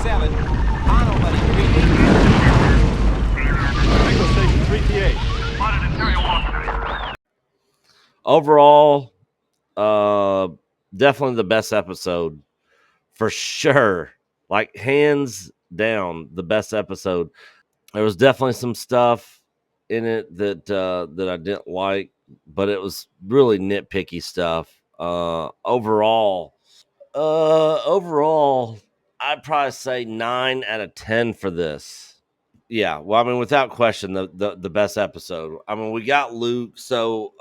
7. Tano, buddy. Repeat. Echo Station 3PA. Overall, definitely the best episode for sure. Like hands down, the best episode. There was definitely some stuff in it that I didn't like, but it was really nitpicky stuff. Overall, I'd probably say 9 out of 10 for this. Yeah, well, I mean, without question, the best episode. I mean, we got Luke, so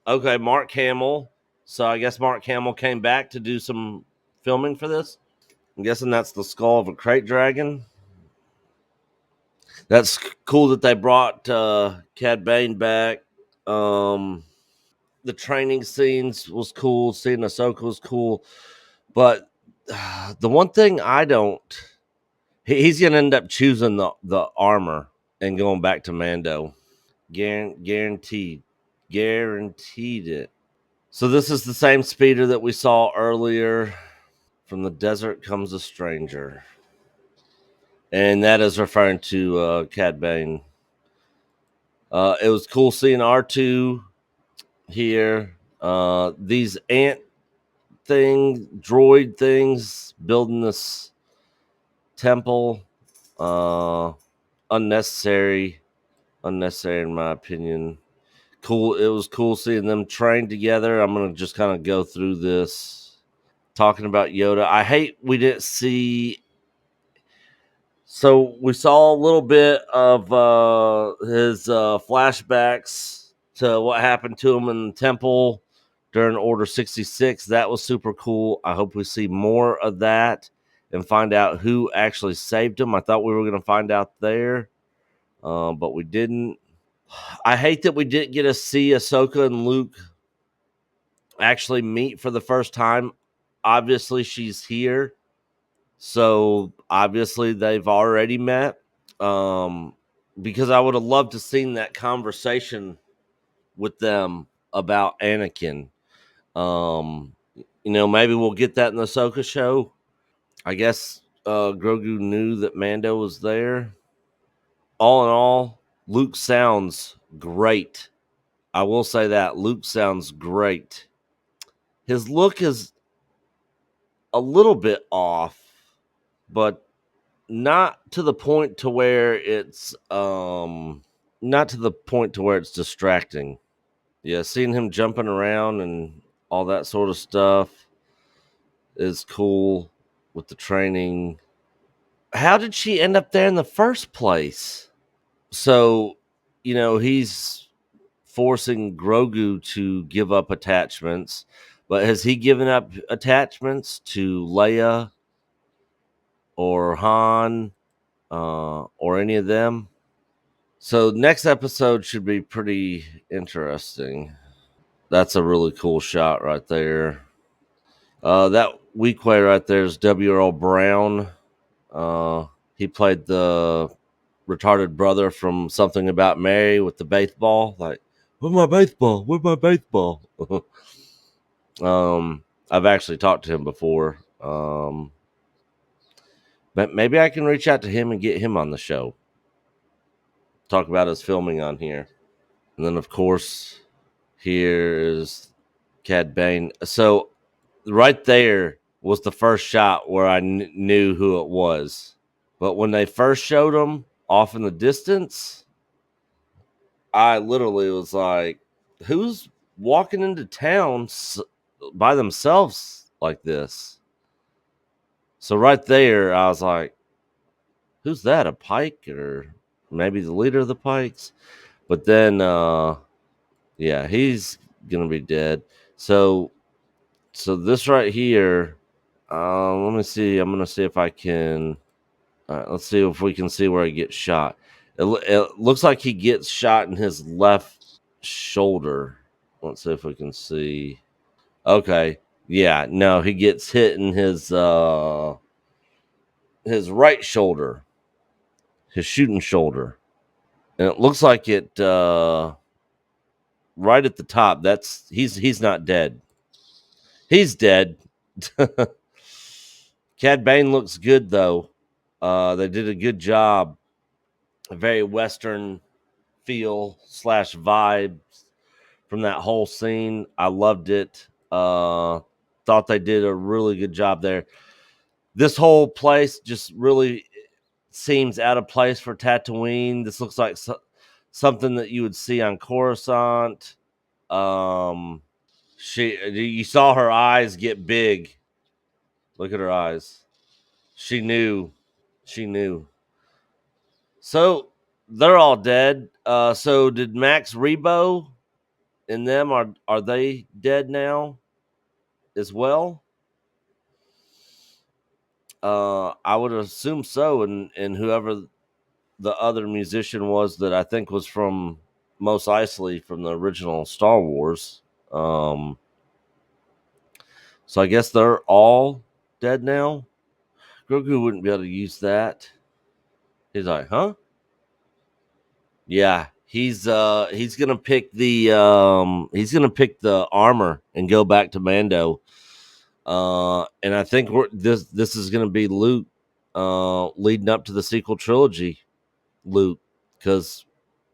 okay, Mark Hamill. So I guess Mark Hamill came back to do some filming for this. I'm guessing that's the skull of a crate dragon. That's cool that they brought Cad Bane back. The training scenes was cool. Seeing Ahsoka was cool, but the one thing I don't, he's gonna end up choosing the armor and going back to Mando. Guaranteed it. So this is the same speeder that we saw earlier. From the desert comes a stranger, and that is referring to Cad Bane. It was cool seeing R2 here. These droid things building this temple. Unnecessary in my opinion. Cool. It was cool seeing them train together. I'm gonna just kind of go through this, talking about Yoda. I hate we didn't see. So we saw a little bit of his flashbacks to what happened to him in the temple during Order 66. That was super cool. I hope we see more of that and find out who actually saved him. I thought we were going to find out there, but we didn't. I hate that we didn't get to see Ahsoka and Luke actually meet for the first time. Obviously, she's here, so obviously they've already met. Because I would have loved to seen that conversation with them about Anakin. Maybe we'll get that in the Ahsoka show. I guess Grogu knew that Mando was there. All in all, Luke sounds great. I will say that Luke sounds great. His look is a little bit off, but not to the point to where it's distracting. Yeah, seeing him jumping around and all that sort of stuff is cool with the training. How did she end up there in the first place? So, he's forcing Grogu to give up attachments, but has he given up attachments to Leia or Han or any of them? So next episode should be pretty interesting. That's a really cool shot right there. That Weequay right there is W. Earl Brown. He played the retarded brother from Something About Mary with the baseball. Like, where's my baseball? Where's my baseball? I've actually talked to him before. But maybe I can reach out to him and get him on the show. Talk about his filming on here. And then, of course, here is Cad Bane. So right there was the first shot where I knew who it was. But when they first showed him off in the distance, I literally was like, who's walking into town by themselves like this? So right there, I was like, who's that? A Pike or maybe the leader of the Pikes? But then, yeah, he's going to be dead. So this right here, let me see. I'm going to see if I can. Let's see if we can see where he gets shot. It looks like he gets shot in his left shoulder. Let's see if we can see. Okay. Yeah, no, he gets hit in his right shoulder, his shooting shoulder. And it looks like it right at the top. He's not dead. He's dead. Cad Bane looks good though. They did a good job. A very Western feel / vibe from that whole scene. I loved it. Thought they did a really good job there. This whole place just really seems out of place for Tatooine. This looks like something that you would see on Coruscant. You saw her eyes get big. Look at her eyes. She knew. She knew. So they're all dead. So did Max Rebo and them are they dead now as well? I would assume so. And whoever the other musician was that I think was from Mos Eisley from the original Star Wars. So I guess they're all dead now. Grogu wouldn't be able to use that. He's like, huh? Yeah, he's gonna pick the armor and go back to Mando. And I think this is gonna be Luke leading up to the sequel trilogy, Luke, because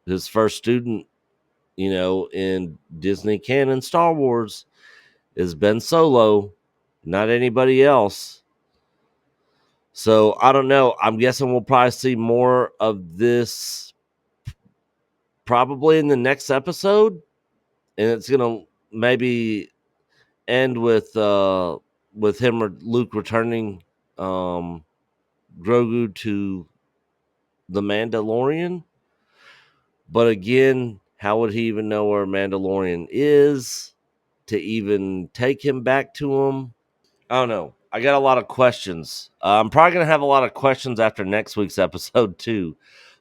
his first student, in Disney canon Star Wars is Ben Solo, not anybody else. So I don't know. I'm guessing we'll probably see more of this probably in the next episode, and it's gonna maybe end with him or Luke returning Grogu to the Mandalorian. But again, how would he even know where Mandalorian is to even take him back to him? I don't know. I got a lot of questions. I'm probably going to have a lot of questions after next week's episode too.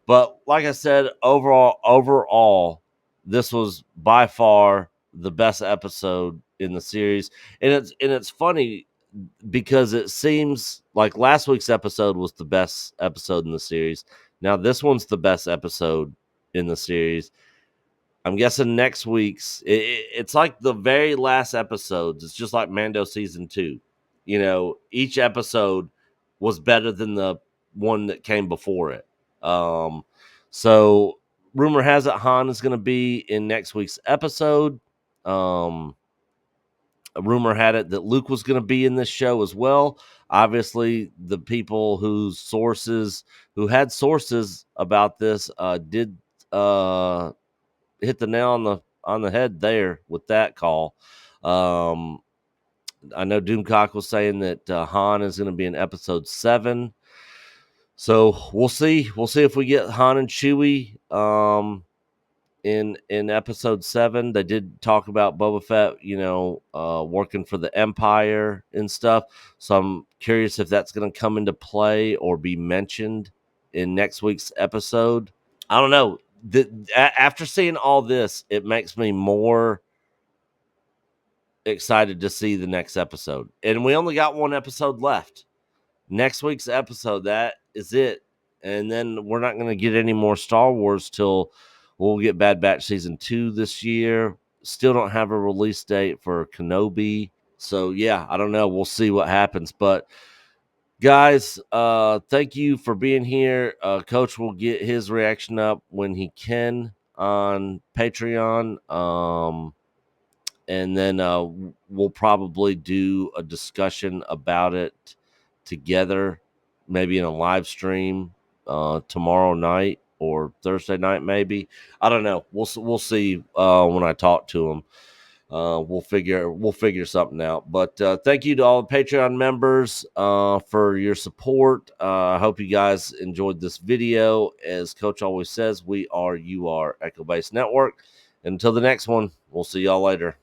But like I said, overall, this was by far the best episode in the series. And it's funny because it seems like last week's episode was the best episode in the series. Now this one's the best episode in the series. I'm guessing next week's it's like the very last episodes. It's just like Mando season 2. Each episode was better than the one that came before it. So rumor has it Han is going to be in next week's episode. A rumor had it that Luke was going to be in this show as well. Obviously, the people who had sources about this did hit the nail on the head there with that call. I know Doomcock was saying that Han is going to be in episode 7. So we'll see. We'll see if we get Han and Chewie in episode 7. They did talk about Boba Fett, working for the Empire and stuff. So I'm curious if that's going to come into play or be mentioned in next week's episode. I don't know. After seeing all this, it makes me more excited to see the next episode. And we only got one episode left. Next week's episode, that is it. And then we're not going to get any more Star Wars till we'll get Bad Batch season 2 this year. Still don't have a release date for Kenobi. So yeah, I don't know. We'll see what happens. But guys, thank you for being here. Coach will get his reaction up when he can on Patreon. And then we'll probably do a discussion about it together, maybe in a live stream tomorrow night or Thursday night, maybe. I don't know. We'll see when I talk to him. We'll figure something out. But thank you to all the Patreon members for your support. I hope you guys enjoyed this video. As Coach always says, we are Echo Base Network. Until the next one, we'll see y'all later.